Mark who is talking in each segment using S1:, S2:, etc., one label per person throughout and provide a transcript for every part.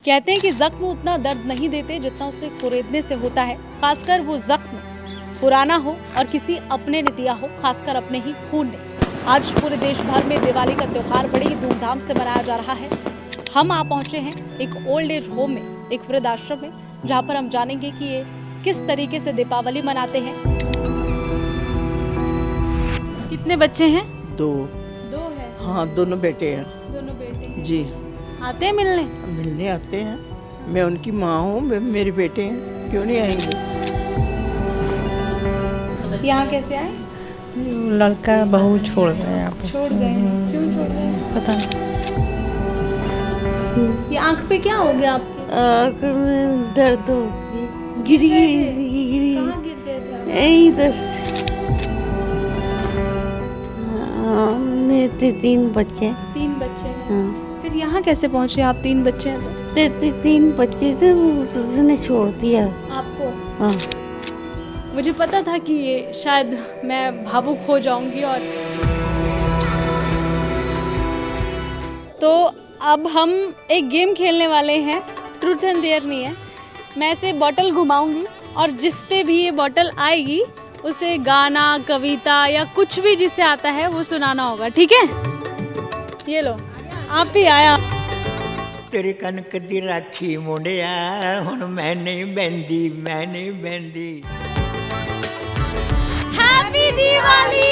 S1: कहते हैं कि जख्म उतना दर्द नहीं देते जितना उसे कुरेदने से होता है, खासकर वो जख्म पुराना हो और किसी अपने ने दिया हो, खासकर अपने ही खून ने। आज पूरे देश भर में दिवाली का त्योहार बड़ी ही धूमधाम से मनाया जा रहा है। हम आ पहुंचे हैं एक ओल्ड एज होम में, एक वृद्ध आश्रम में, जहां पर हम जानेंगे कि ये किस तरीके से दीपावली मनाते हैं। कितने बच्चे हैं?
S2: दो
S1: है।
S2: हाँ, दोनों बेटे हैं।
S1: दोनों बेटे हैं।
S2: जी,
S1: आते हैं मिलने?
S2: मिलने आते हैं। मैं उनकी माँ हूँ, मेरे बेटे हैं, क्यों नहीं आएंगे।
S1: यहाँ कैसे आए?
S3: लड़का बहू छोड़ गए यहाँ पे।
S1: छोड़ गए? क्यों छोड़ गए?
S3: पता नहीं।
S1: ये आंख पे क्या हो गया आपके?
S3: आँख में दर्द हो गई, गिर गई।
S1: कहाँ गिर गए थे आप?
S3: इधर। मेरे 3 बच्चे।
S1: 3 बच्चे हैं।
S3: हाँ,
S1: फिर यहाँ कैसे पहुँचे आप? 3 बच्चे हैं तो
S3: 3 बच्चे थे, उसने छोड़ दिया।
S1: आपको?
S3: हाँ,
S1: मुझे पता था कि ये शायद मैं भावुक हो जाऊंगी। और तो अब हम एक गेम खेलने वाले हैं, ट्रूथ एंड डेयर नहीं है। मैं ऐसे बॉटल घुमाऊंगी और जिस पे भी ये बॉटल आएगी उसे गाना, कविता या कुछ भी जिसे आता है वो सुनाना होगा, ठीक है? ये लो, आप ही आया।
S4: तेरी कनक दी राखी मुंडिया, हुण मैं नहीं बहंदी।
S1: हैप्पी दिवाली।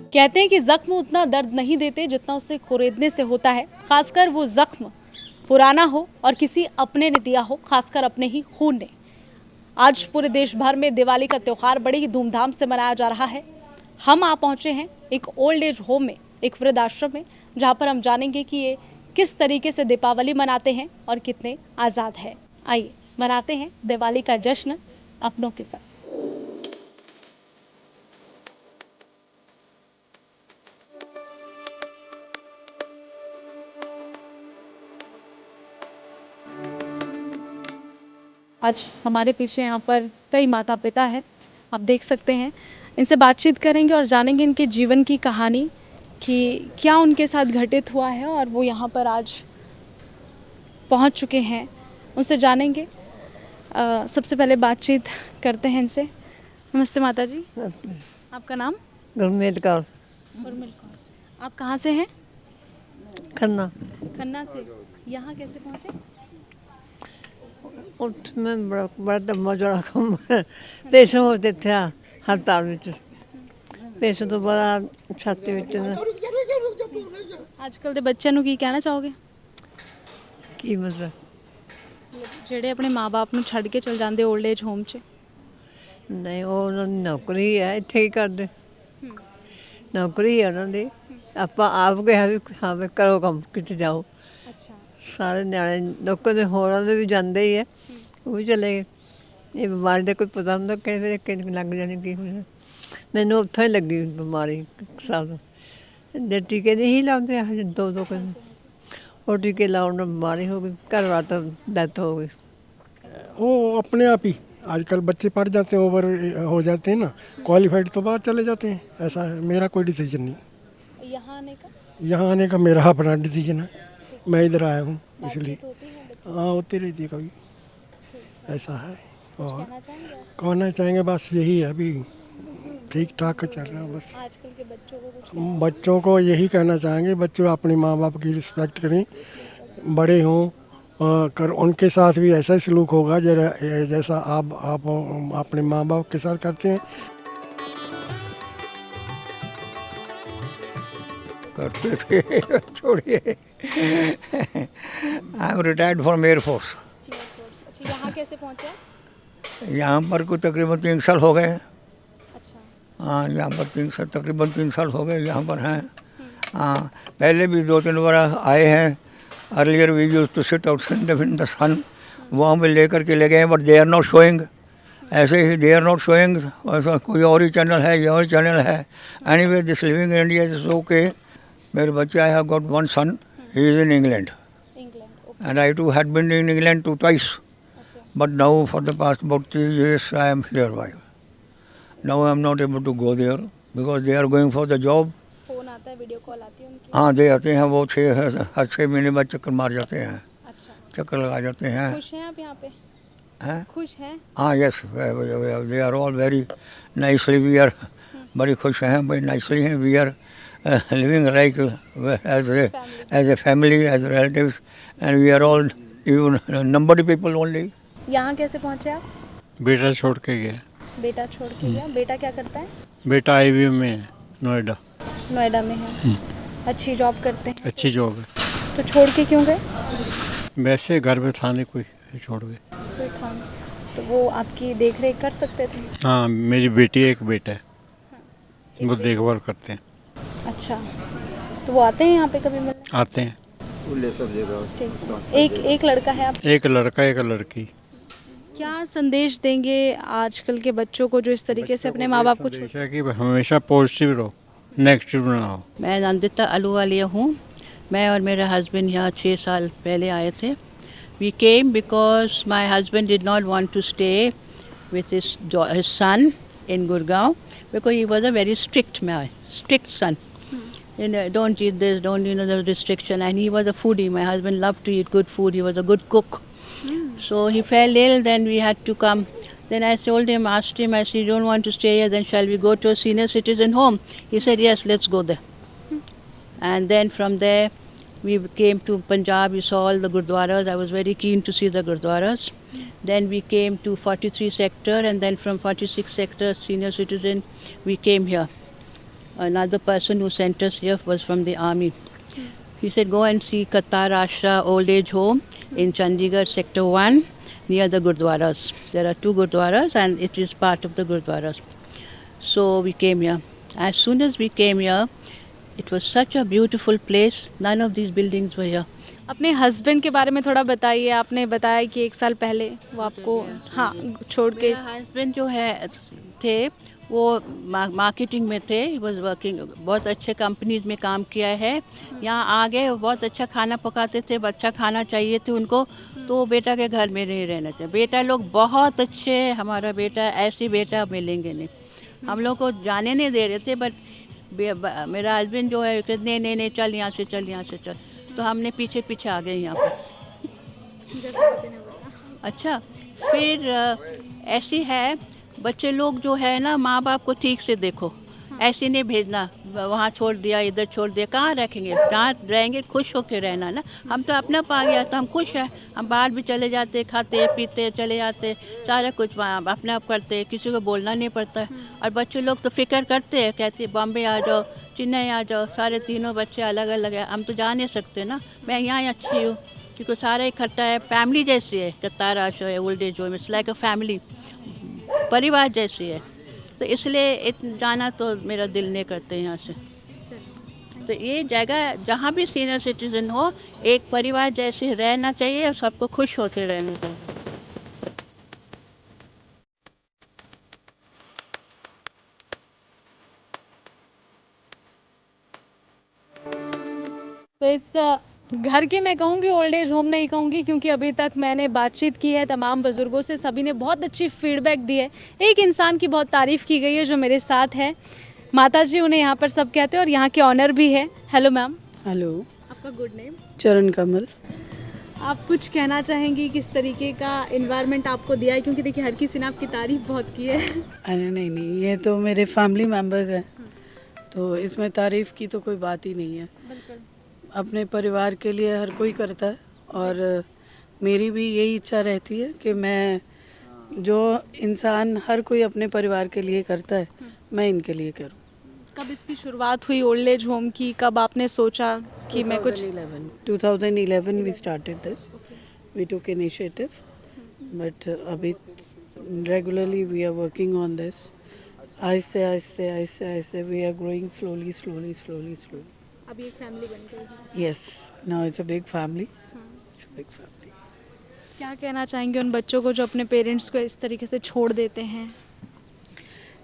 S1: कहते हैं कि जख्म उतना दर्द नहीं देते जितना उसे कुरेदने से होता है, खासकर वो जख्म पुराना हो और किसी अपने ने दिया हो, खासकर अपने ही खून ने। आज पूरे देश भर में दिवाली का त्योहार बड़ी ही धूमधाम से मनाया जा रहा है। हम आ पहुंचे हैं एक ओल्ड एज होम में, एक वृद्ध आश्रम में, जहां पर हम जानेंगे कि ये किस तरीके से दीपावली मनाते हैं और कितने आज़ाद है। आइए मनाते हैं दिवाली का जश्न अपनों के साथ। आज हमारे पीछे यहाँ पर कई माता पिता हैं, आप देख सकते हैं। इनसे बातचीत करेंगे और जानेंगे इनके जीवन की कहानी कि क्या उनके साथ घटित हुआ है और वो यहाँ पर आज पहुँच चुके हैं। उनसे जानेंगे। सबसे पहले बातचीत करते हैं इनसे। नमस्ते माता जी, आपका नाम?
S3: गुरमीत कौर,
S1: उर्मिल कौर। आप कहाँ से हैं?
S3: खन्ना।
S1: खन्ना से। यहाँ कैसे पहुँचे?
S3: उसमें बड़ा दम्मा जोड़ा कम पैसे होते थे हड़ताल में। पैसे तो बड़ा छाते में।
S1: आजकल के बच्चों ਨੂੰ ਕੀ ਕਹਿਣਾ ਚਾਹੋਗੇ?
S3: की मतलब
S1: ਜਿਹੜੇ ਆਪਣੇ ਮਾਪੇ ਨੂੰ ਛੱਡ ਕੇ ਚਲ ਜਾਂਦੇ 올ਡ ਏਜ ਹੋਮ 'ਚ।
S3: ਨਹੀਂ, ਉਹ ਨੌਕਰੀ ਹੈ, ਇੱਥੇ ਹੀ ਕਰਦੇ। ਨੌਕਰੀ ਹੈ ਉਹਨਾਂ ਦੀ। ਆਪਾਂ ਆਪ ਕਿਹਾ ਵੀ ਹਾਂ ਵੀ ਕਰੋ ਕੰਮ, ਕਿਤੇ ਜਾਓ।
S1: ਅੱਛਾ।
S3: ਸਾਰੇ ਨਿਆਣੇ ਲੋਕਾਂ ਦੇ ਹੋਰਾਂ ਦੇ ਵੀ ਜਾਂਦੇ ਹੀ ਹੈ, ਉਹ ਵੀ ਚਲੇ ਗਏ। ਇਹ ਬਿਮਾਰੀ ਦਾ ਕੋਈ ਪਤਾ ਹੁੰਦਾ ਕਿ ਲੱਗ ਜਾਣੀ ਕੀ ਹੋਣਾ। ਮੈਨੂੰ ਉੱਥੋਂ ਹੀ ਲੱਗੀ ਬਿਮਾਰੀ ਸਭ ਦੇ ਟੀਕੇ ਨਹੀਂ ਲਾਉਂਦੇ ਹਜੇ 2 ਕੁ ਉਹ ਟੀਕੇ ਲਾਉਣ ਨਾਲ ਬਿਮਾਰੀ ਹੋ ਗਈ, ਘਰ ਵਾਰ ਤਾਂ ਡੈਥ ਹੋ गई।
S5: वो अपने आप ही आजकल बच्चे पढ़ जाते हैं, ओवर हो जाते हैं ना, क्वालिफाइड तो बाहर चले जाते हैं। ऐसा है, मेरा कोई डिसीजन नहीं।
S1: यहाँ आने का
S5: यहाँ आने का मेरा अपना डिसीजन है, मैं इधर आया हूँ इसलिए। हाँ, होती रहती है कभी, ऐसा है। और कहना चाहेंगे बस यही है, अभी ठीक ठाक चल रहा है बस।
S1: आजकल के बच्चों को कुछ
S5: बच्चों को यही कहना चाहेंगे, बच्चों अपने माँ बाप की रिस्पेक्ट करें, बड़े हों कर उनके साथ भी ऐसा ही सलूक होगा जैसा आप अपने माँ बाप के साथ करते हैं।
S4: करते थे छोड़िए। I am retired from air force.
S1: अच्छा, यहाँ कैसे पहुँचे?
S4: यहाँ पर को तकरीबन 3 साल हो गए।
S1: अच्छा।
S4: हाँ, यहाँ पर तकरीबन 3 साल हो गए यहाँ पर हैं। हाँ, पहले भी 2-3 बार आए हैं। Earlier we used to sit outside in the sun, वहाँ पे लेकर के ले गए, but they are not showing. ऐसे ही दे आर नॉट शोइंग। ऐसा कोई और ही चैनल है, ये और चैनल है। Anyway this living in India is okay. मेरे बच्चे, I have got 1 son, he is in England. and I too had been in England twice. But now for the past about 3 years I am here. Why? Now I am not able to go there because they are going for the job.
S1: Phone आता है, video call आती है उनकी?
S4: हाँ दे आते हैं, वो हर 6 महीने बाद चक्कर मार जाते हैं,
S1: अच्छा,
S4: चक्कर लगा जाते हैं।
S1: खुश हैं आप यहाँ पे?
S4: हैं?
S1: खुश हैं?
S4: हाँ yes, they are all very nicely, we are बड़ी खुश हैं, बड़ी नाइसली हैं, we are living like as a family, as relatives, and we are all even numbered people only.
S1: यहाँ कैसे पहुँचे आप?
S6: बेटा छोड़ के गया।
S1: बेटा छोड़ के गया। बेटा क्या करता है?
S6: बेटा आईवीएम में है, नोएडा।
S1: नोएडा में है। अच्छी जॉब करते हैं?
S6: अच्छी जॉब है।
S1: तो छोड़ के क्यों गए?
S6: वैसे घर में था नहीं कोई, छोड़ गए।
S1: कोई था नहीं। तो वो आपकी देख रेख कर सकते थे?
S6: हाँ, मेरी बेटी है, एक बेटा है, वो देखभाल करते हैं।
S1: अच्छा, तो वो आते हैं यहाँ पे कभी मिलने?
S6: आते हैं।
S1: ठीक। एक लड़का है आप?
S6: एक लड़का एक लड़की।
S1: क्या संदेश देंगे आजकल के बच्चों को जो इस तरीके से अपने माँ बाप को छोड़?
S6: हमेशा कि हमेशा पॉजिटिव रहो, नेगेटिव ना हो।
S7: मैं नंदिता अहलूवालिया हूँ। मैं और मेरे हस्बैंड यहाँ 6 साल पहले आए थे। We came because my husband did not want to stay with his son in Gurgaon because he was a very strict son. Don't eat this, don't, the restriction. And he was a foodie. My husband loved to eat good food. He was a good cook. So he fell ill, then we had to come. Then I asked him, I said, you don't want to stay here, then shall we go to a senior citizen home? He said, yes, let's go there. And then from there, we came to Punjab, we saw all the gurdwaras. I was very keen to see the gurdwaras. Then we came to 43 sector, and then from 46 sector, senior citizen, we came here. Another person who sent us here was from the army. He said, go and see Qatar Ashra Old Age Home in Chandigarh Sector 1 near the Gurdwaras. There are 2 Gurdwaras and it is part of the Gurdwaras. So we came here. As soon as we came here, it was such a beautiful place. None of these buildings were here.
S1: अपने husband के बारे में थोड़ा बताइए। आपने बताया कि 1 साल पहले वो आपको हाँ छोड़ के।
S7: मेरा हस्बैंड जो है थे वो मार्केटिंग में थे. ही वॉज वर्किंग, बहुत अच्छे कंपनीज में काम किया है. यहाँ आ गए, बहुत अच्छा खाना पकाते थे, अच्छा खाना चाहिए थे उनको, तो बेटा के घर में नहीं रहना चाहिए. बेटा लोग बहुत अच्छे, हमारा बेटा ऐसे बेटा मिलेंगे नहीं. हम लोग को जाने नहीं दे रहे थे, बट मेरा हस्बैंड जो है कहते नहीं चल यहाँ से चल, यहाँ से चल, तो हमने पीछे पीछे आ गए यहाँ पर. अच्छा, फिर ऐसी है, बच्चे लोग जो है ना, माँ बाप को ठीक से देखो. ऐसे नहीं भेजना, वहाँ छोड़ दिया, इधर छोड़ दिया, कहाँ रखेंगे? जहाँ रहेंगे खुश होकर रहना ना. हम तो अपना पा गया तो हम खुश हैं. हम बाहर भी चले जाते, खाते पीते चले जाते, सारा कुछ वहाँ अपने आप करते, किसी को बोलना नहीं पड़ता है. और बच्चे लोग तो फिक्र करते हैं, कहते हैं बॉम्बे आ जाओ, चेन्नई आ जाओ. सारे तीनों बच्चे अलग अलग है, हम तो जा नहीं सकते ना. मैं यहाँ अच्छी हूँ क्योंकि सारा इकट्ठा है, फैमिली जैसी है. कतार आशा है, old age home, it's like a family, परिवार जैसी है. तो इसलिए जाना तो मेरा दिल नहीं करते यहाँ से. तो ये जगह जहाँ भी सीनियर सिटीजन हो, एक परिवार जैसे रहना चाहिए और सबको खुश होते रहना चाहिए.
S1: तो इस घर के मैं कहूँगी, ओल्ड एज होम नहीं कहूँगी, क्योंकि अभी तक मैंने बातचीत की है तमाम बुज़ुर्गों से, सभी ने बहुत अच्छी फीडबैक दी है. एक इंसान की बहुत तारीफ़ की गई है जो मेरे साथ है, माता जी उन्हें यहाँ पर सब कहते हैं और यहाँ के ऑनर भी है. Hello ma'am.
S2: हेलो.
S1: आपका गुड नेम?
S2: चरण कमल.
S1: आप कुछ कहना चाहेंगी, किस तरीके का इन्वायरमेंट आपको दिया है? क्योंकि देखिए हर किसी ने आपकी तारीफ़ बहुत की है.
S2: अरे नहीं, ये तो मेरे फैमिली मेम्बर्स हैं, तो इसमें तारीफ़ की तो कोई बात ही नहीं है.
S1: बिल्कुल.
S2: अपने परिवार के लिए हर कोई करता है, और मेरी भी यही इच्छा रहती है कि मैं, जो इंसान हर कोई अपने परिवार के लिए करता है, मैं इनके लिए करूं.
S1: कब इसकी शुरुआत हुई ओल्ड एज होम की? कब आपने सोचा कि मैं कुछ?
S2: 2011 we started this, we took initiative, but अभी regularly we are working on this. आहिस्ते आहिस्ते आहिस्ते आहिस्ते वी आर ग्रोइंग स्लोली.
S1: अभी एक फैमिली बन गई है.
S2: Yes, now it's a big family. It's a big family.
S1: क्या कहना चाहेंगे उन बच्चों को जो अपने पेरेंट्स को इस तरीके से छोड़ देते हैं?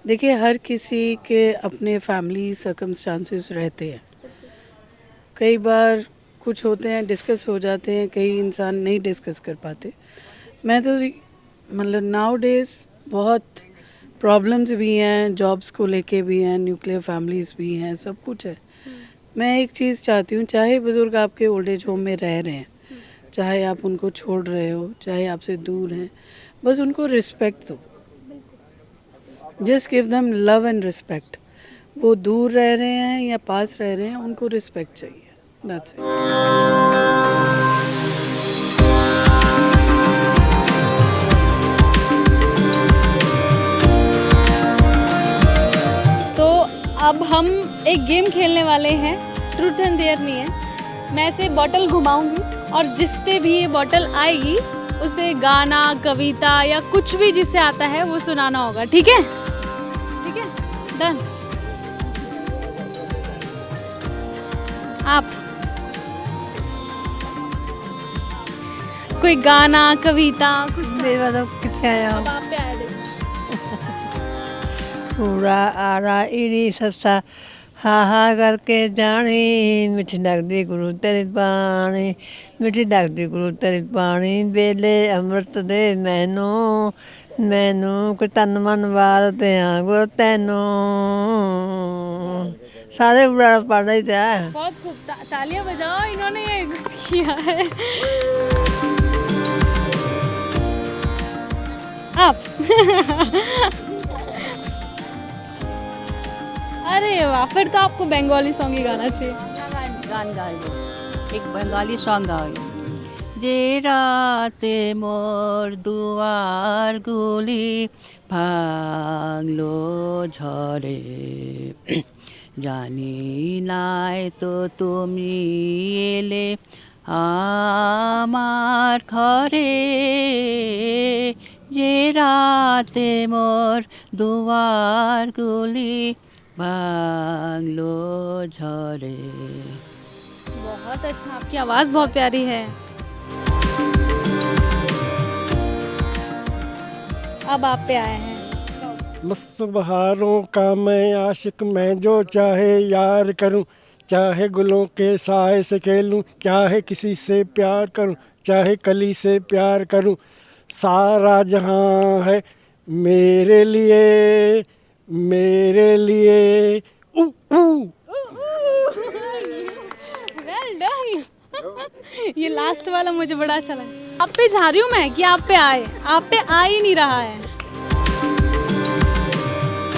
S2: देखिए, हर किसी के अपने फैमिली सर्कमस्टांसेस रहते हैं. कई बार कुछ होते हैं डिस्कस हो जाते हैं, कई इंसान नहीं डिस्कस कर पाते। मैं तो मतलब नाउ डेज बहुत प्रॉब्लम्स भी हैं, जॉब्स को लेके भी हैं, न्यूक्लियर फैमिलीज भी हैं, सब कुछ है। मैं एक चीज़ चाहती हूँ, चाहे बुज़ुर्ग आपके ओल्ड एज होम में रह रहे हैं, चाहे आप उनको छोड़ रहे हो, चाहे आपसे दूर हैं, बस उनको रिस्पेक्ट दो। Just give them love and respect. वो दूर रह रहे हैं या पास रह रहे हैं, उनको रिस्पेक्ट चाहिए। That's it.
S1: तो अब हम एक गेम खेलने वाले हैं, ट्रूथ एंड डेयर नहीं है। मैं ऐसे बॉटल घुमाऊंगी और जिस पे भी ये बॉटल आएगी उसे गाना, कविता या कुछ भी जिसे आता है वो सुनाना होगा। ठीक है? ठीक है, डन। आप कोई गाना, कविता कुछ
S3: मेरे वाला कितने आया
S1: अब आप पे आया देखो।
S3: पूरा आरा इरी सस्सा हा हा करके जानी मिठी लगदी गुरु तेरी बाणी मिठी लगदी गुरु तेरी बाणी बेले अमृत दे मैनू मैनू कोई तन मन वार दियां गुरु तैनू सारे बुरा पढ़ रही था।
S1: बहुत खूब, तालियां बजाओ, इन्होंने ये कुछ किया है। आप अरे वाह, फिर तो आपको बंगाली सॉन्ग ही गाना चाहिए।
S7: गान गा लो, एक बंगाली सॉन्ग गाओ। जे राते मोर दुआर गुली भांगलो ঝড়ে জানি নাই তো তুমি এলে আমার ঘরে যে রাতে মোর দুয়ারগুলি ভাঙলো ঝড়ে।
S1: बहुत अच्छा, आपकी आवाज़ बहुत प्यारी है। अब आप पे आए हैं।
S5: मस्त बहारों का मैं आशिक, मैं जो चाहे यार करूं, चाहे गुलों के साए से खेलूं, चाहे किसी से प्यार करूं, चाहे कली से प्यार करूं, सारा जहां है मेरे लिए मेरे लिए। ऊ ऊ
S1: Well done. ये लास्ट वाला मुझे बड़ा अच्छा लगा। आप पे जा रही हूँ मैं कि आप पे आए, आप पे आ ही नहीं रहा है।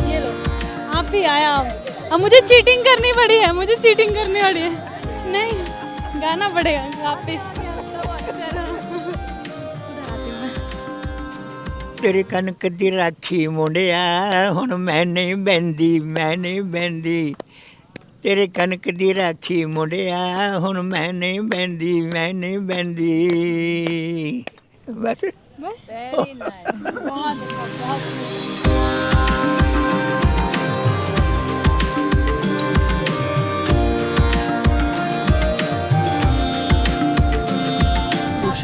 S1: ये लो, आप भी आया। अब मुझे चीटिंग करनी पड़ी है, मुझे चीटिंग करनी पड़ी है। नहीं, गाना पड़ेगा आप पे। चलो, इधर आती हूँ मैं।
S4: तेरे कनक दी राखी मुंडिया हुण मैं नहीं बहंदी तेरे कनक दी राखी मुंडिया हुण मैं नहीं बहंदी बस
S1: बस
S7: वेरी नाइस।
S1: बहुत अच्छा, बहुत अच्छा।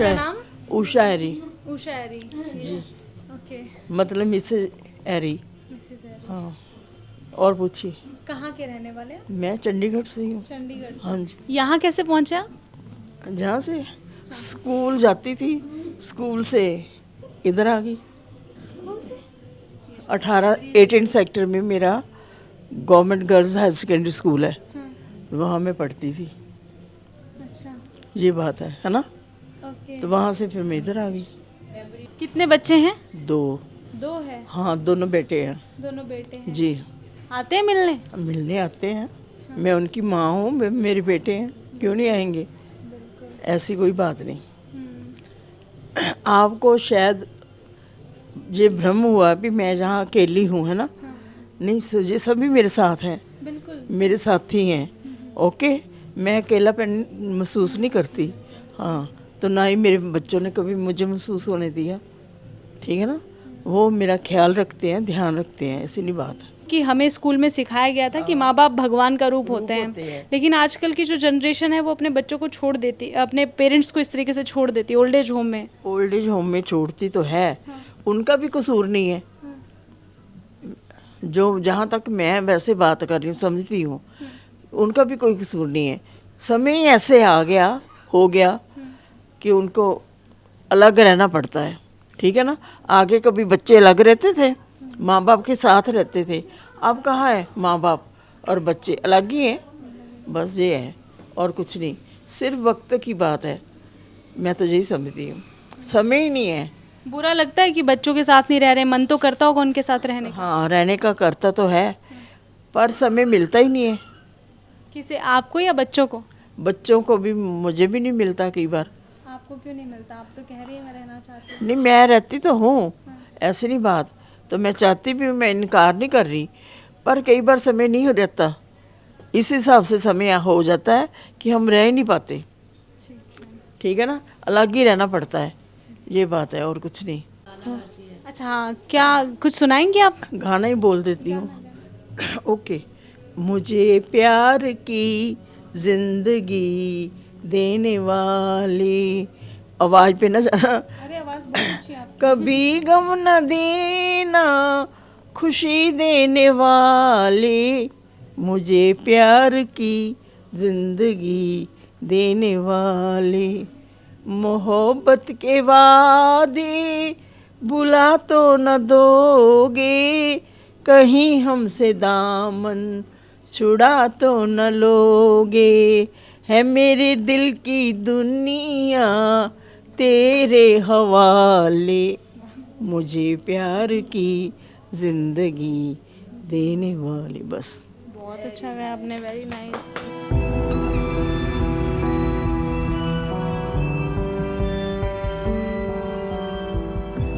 S1: आपका नाम?
S8: उषा एरी
S1: उषा एरी जी। ओके,
S8: मतलब मिसेज एरी।
S1: मिसेस एरी।
S8: हाँ, और पूछिए।
S1: कहाँ के रहने वाले हैं?
S8: मैं चंडीगढ़ से ही हूँ।
S1: चंडीगढ़ से।
S8: हाँ जी।
S1: यहाँ कैसे पहुँचे आप?
S8: जहाँ से स्कूल जाती थी, स्कूल से इधर आ गई। 18 सेक्टर में मेरा government girls higher secondary school है, वहाँ मैं पढ़ती थी।
S1: अच्छा,
S8: ये बात है ना।
S1: ओके।
S8: तो वहाँ से फिर मैं इधर आ गई।
S1: कितने बच्चे हैं?
S8: 2।
S1: 2 है।
S8: हाँ, दोनों बेटे हैं।
S1: दोनों बेटे हैं।
S8: जी,
S1: आते हैं मिलने?
S8: मिलने आते हैं। मैं उनकी माँ हूँ, मेरे बेटे हैं, क्यों नहीं आएंगे? ऐसी कोई बात नहीं। आपको शायद ये भ्रम हुआ भी मैं जहाँ अकेली हूँ, है ना। नहीं, ये सभी मेरे साथ हैं,
S1: बिल्कुल।
S8: मेरे साथी हैं। ओके, मैं अकेलापन महसूस नहीं करती। हाँ, तो ना ही मेरे बच्चों ने कभी मुझे महसूस होने दिया। ठीक है ना, वो मेरा ख्याल रखते हैं, ध्यान रखते हैं, ऐसी नहीं बात है।
S1: कि हमें स्कूल में सिखाया गया था कि माँ बाप भगवान का रूप होते हैं, लेकिन आजकल की जो जनरेशन है वो अपने बच्चों को छोड़ देती, अपने पेरेंट्स को इस तरीके से छोड़ देती है ओल्ड एज होम में।
S8: ओल्ड एज होम में छोड़ती तो है, उनका भी कसूर नहीं है। जो जहाँ तक मैं वैसे बात कर रही हूँ, समझती हूँ, उनका भी कोई कसूर नहीं है। समय ऐसे आ गया हो गया कि उनको अलग रहना पड़ता है, ठीक है ना। आगे कभी बच्चे अलग रहते थे, माँ बाप के साथ रहते थे, अब कहाँ है, माँ बाप और बच्चे अलग ही हैं, बस ये है और कुछ नहीं, सिर्फ वक्त की बात है। मैं तो यही समझती हूँ, समय ही नहीं है।
S1: बुरा लगता है कि बच्चों के साथ नहीं रह रहे, मन तो करता होगा उनके साथ रहने का।
S8: हाँ, रहने का करता तो है, पर समय मिलता ही नहीं है।
S1: किसे, आपको या बच्चों को?
S8: बच्चों को भी, मुझे भी नहीं मिलता कई बार।
S1: आपको क्यों नहीं मिलता? आप तो कह रही हैं मैं रहना चाहती हूँ।
S8: नहीं, मैं रहती तो हूँ, ऐसी नहीं बात, तो मैं चाहती भी हूँ, मैं इनकार नहीं कर रही, पर कई बार समय नहीं हो रहता, इस हिसाब से समय हो जाता है कि हम रह ही नहीं पाते, ठीक है ना, अलग ही रहना पड़ता है, ये बात है और कुछ नहीं।
S1: अच्छा हाँ, क्या कुछ सुनाएंगे आप?
S8: गाना ही बोल देती हूँ। ओके। मुझे प्यार की जिंदगी देने वाले, आवाज़ पे ना जाना,
S1: अरे आवाज़ बहुत अच्छी है आपकी।
S8: कभी गम न देना, खुशी देने वाले, मुझे प्यार की जिंदगी देने वाले, मोहब्बत के वादे बुला तो न दोगे, कहीं हमसे दामन छुड़ा तो न लोगे, है मेरे दिल की दुनिया तेरे हवाले, मुझे प्यार की जिंदगी देने वाली। बस
S1: बहुत अच्छा गाया आपने, वेरी नाइस।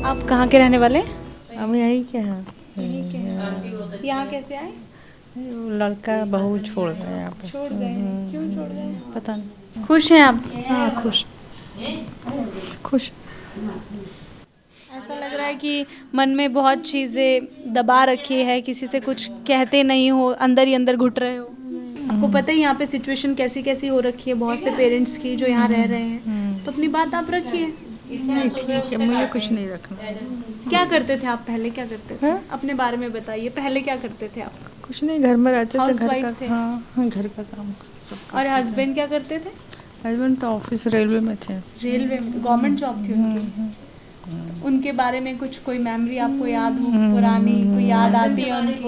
S1: आप कहाँ के रहने वाले हैं?
S9: हम यही क्या है,
S1: यहीं के। यहाँ कैसे आए?
S9: लड़का बहू छोड़ गए यहाँ पे।
S1: छोड़ गए? क्यों छोड़ गए?
S9: पता नहीं।
S1: खुश हैं आप?
S9: हाँ खुश खुश।
S1: ऐसा लग रहा है कि मन में बहुत चीज़ें दबा रखी है, किसी से कुछ कहते नहीं हो, अंदर ही अंदर घुट रहे हो। आपको पता है यहाँ पे सिचुएशन कैसी कैसी हो रखी है बहुत से पेरेंट्स की जो यहाँ रह रहे हैं, तो अपनी बात आप रखिए।
S9: नहीं ठीक है, मुझे कुछ नहीं रखना।
S1: क्या करते थे आप पहले, क्या करते थे? अपने बारे में बताइए, पहले क्या करते थे आप?
S9: कुछ नहीं, घर में रहते थे, घर
S1: Housewife
S9: का
S1: थे?
S9: हाँ घर का काम सब।
S1: और हस्बैंड क्या करते थे?
S9: हस्बैंड तो ऑफिस रेलवे में थे।
S1: रेलवे में, गवर्नमेंट जॉब थी उनकी। उनके बारे में कुछ कोई मेमोरी आपको याद हो, पुरानी कोई याद आती है उनकी?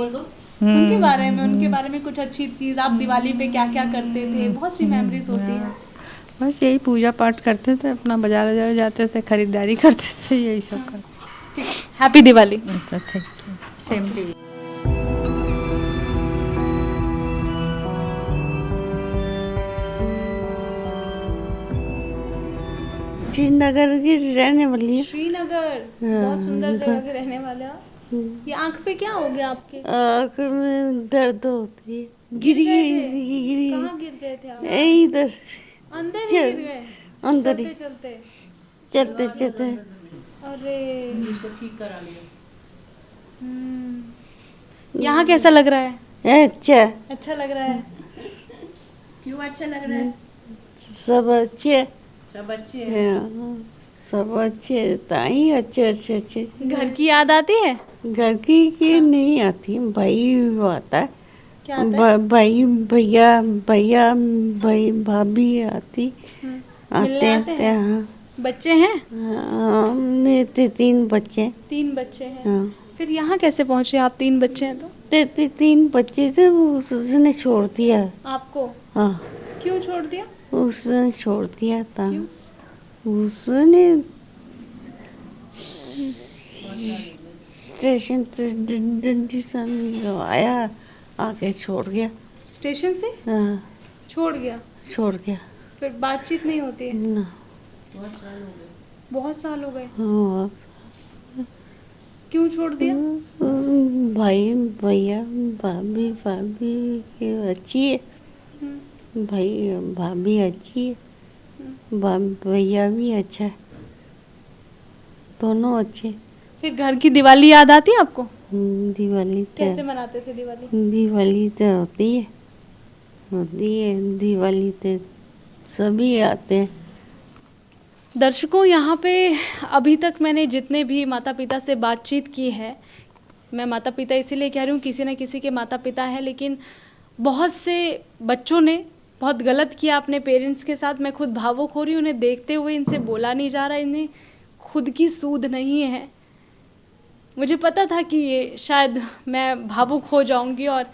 S1: उनके बारे में कुछ अच्छी चीज़, आप दिवाली पे क्या क्या करते थे? बहुत सी मेमोरीज होती हैं।
S9: बस यही पूजा पाठ करते थे, अपना बाजार वजार जाते थे, खरीदारी करते थे, यही सब करते।
S1: हैप्पी दिवाली।
S9: ऐसा thank you, same to you.
S10: Srinagar की रहने वाली है।
S1: श्रीनगर, बहुत सुंदर जगह के रहने वाले आप। ये आंख पे क्या हो गया आपके?
S10: आँख में दर्द होती है, गिर गई।
S1: कहाँ गिर गए थे आप?
S10: इधर
S1: अंदर ही गिर गए?
S10: अंदर ही
S1: चलते
S10: चलते चलते।
S1: अरे यहाँ कैसा लग रहा है?
S10: अच्छा
S1: अच्छा लग रहा है। क्यों अच्छा लग रहा है?
S10: सब अच्छे,
S7: सब अच्छे हैं।
S10: हाँ, सब अच्छे, ताई अच्छे अच्छे अच्छे।
S1: घर की याद आती है?
S10: घर की नहीं आती, भाई आता है।
S1: क्या आता है?
S10: भाई भैया भैया भाई भाभी आती,
S1: मिलने आते हैं?
S10: हाँ।
S1: बच्चे हैं?
S10: हाँ, मेरे 3 बच्चे।
S1: 3 बच्चे हैं।
S10: हाँ,
S1: फिर यहाँ कैसे पहुँचे आप? 3 बच्चे हैं तो?
S10: 3 बच्चे थे, वो उसने छोड़ दिया।
S1: आपको?
S10: हाँ,
S1: क्यों छोड़ दिया?
S10: उसने छोड़ दिया था।
S1: क्यों?
S10: उसने स्टेशन से डंडी सा आया, आके छोड़ गया।
S1: स्टेशन से
S10: हाँ,
S1: छोड़ गया?
S10: छोड़ गया
S1: फिर बातचीत नहीं होती है?
S10: ना।
S1: बहुत साल हो गए।
S10: हाँ,
S1: क्यों छोड़ दिया?
S10: भाई भैया भाभी भाभी ये अच्छी है, भाई भाभी अच्छी है, भैया भी अच्छा है, दोनों अच्छे।
S1: फिर घर की दिवाली याद आती है आपको?
S10: दिवाली
S1: कैसे
S10: तो
S1: मनाते थे दिवाली?
S10: दिवाली तो होती है दिवाली तो सभी आते हैं।
S1: दर्शकों, यहाँ पे अभी तक मैंने जितने भी माता पिता से बातचीत की है, मैं माता पिता इसीलिए कह रही हूँ, किसी न किसी के माता पिता हैं, लेकिन बहुत से बच्चों ने बहुत गलत किया अपने पेरेंट्स के साथ। मैं खुद भावुक हो रही हूँ उन्हें देखते हुए। इनसे बोला नहीं जा रहा, इन्हें खुद की सूध नहीं है। मुझे पता था कि ये शायद मैं भावुक हो जाऊंगी और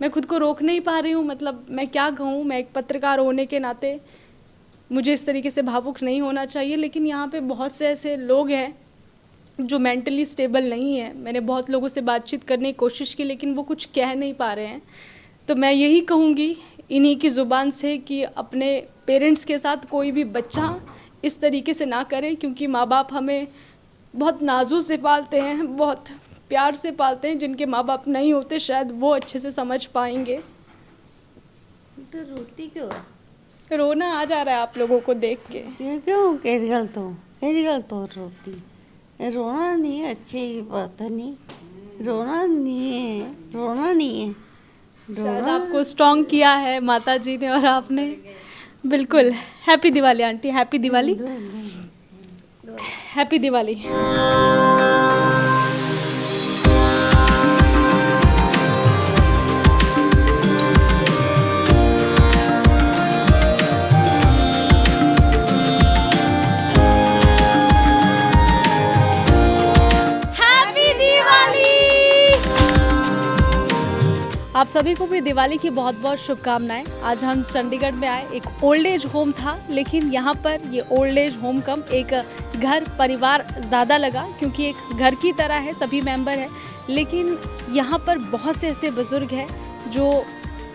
S1: मैं खुद को रोक नहीं पा रही हूँ। मतलब मैं क्या कहूँ, मैं एक पत्रकार होने के नाते मुझे इस तरीके से भावुक नहीं होना चाहिए, लेकिन यहाँ पे बहुत से ऐसे लोग हैं जो मेंटली स्टेबल नहीं है। मैंने बहुत लोगों से बातचीत करने की कोशिश की, लेकिन वो कुछ कह नहीं पा रहे हैं। तो मैं यही कहूँगी इन्हीं की ज़ुबान से कि अपने पेरेंट्स के साथ कोई भी बच्चा इस तरीके से ना करे, क्योंकि माँ बाप हमें बहुत नाजुक से पालते हैं, बहुत प्यार से पालते हैं। जिनके माँ बाप नहीं होते शायद वो अच्छे से समझ पाएंगे।
S10: तो रोटी क्यों?
S1: रोना आ जा रहा है आप लोगों को देख के।
S10: क्यों केरियल तो रोती रोना नहीं है, अच्छी बात है। नहीं रोना नहीं है।
S1: शायद आपको स्ट्रॉन्ग किया है माता जी ने और आपने। बिल्कुल। Happy Diwali aunty, happy Diwali, happy Diwali. आप सभी को भी दिवाली की बहुत बहुत शुभकामनाएं। आज हम चंडीगढ़ में आए, एक ओल्ड एज होम था, लेकिन यहाँ पर ये ओल्ड एज होम कम एक घर परिवार ज़्यादा लगा, क्योंकि एक घर की तरह है, सभी मेंबर हैं। लेकिन यहाँ पर बहुत से ऐसे बुज़ुर्ग हैं जो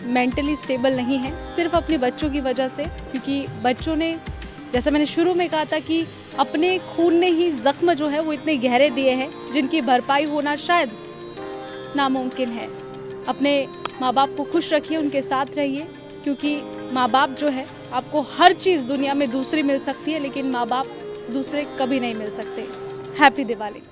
S1: मेंटली स्टेबल नहीं हैं, सिर्फ अपने बच्चों की वजह से। क्योंकि बच्चों ने, जैसा मैंने शुरू में कहा था, कि अपने खून ने ही ज़ख्म जो है वो इतने गहरे दिए हैं जिनकी भरपाई होना शायद नामुमकिन है। अपने माँ बाप को खुश रखिए, उनके साथ रहिए, क्योंकि माँ बाप जो है, आपको हर चीज़ दुनिया में दूसरी मिल सकती है, लेकिन माँ बाप दूसरे कभी नहीं मिल सकते। हैप्पी दिवाली।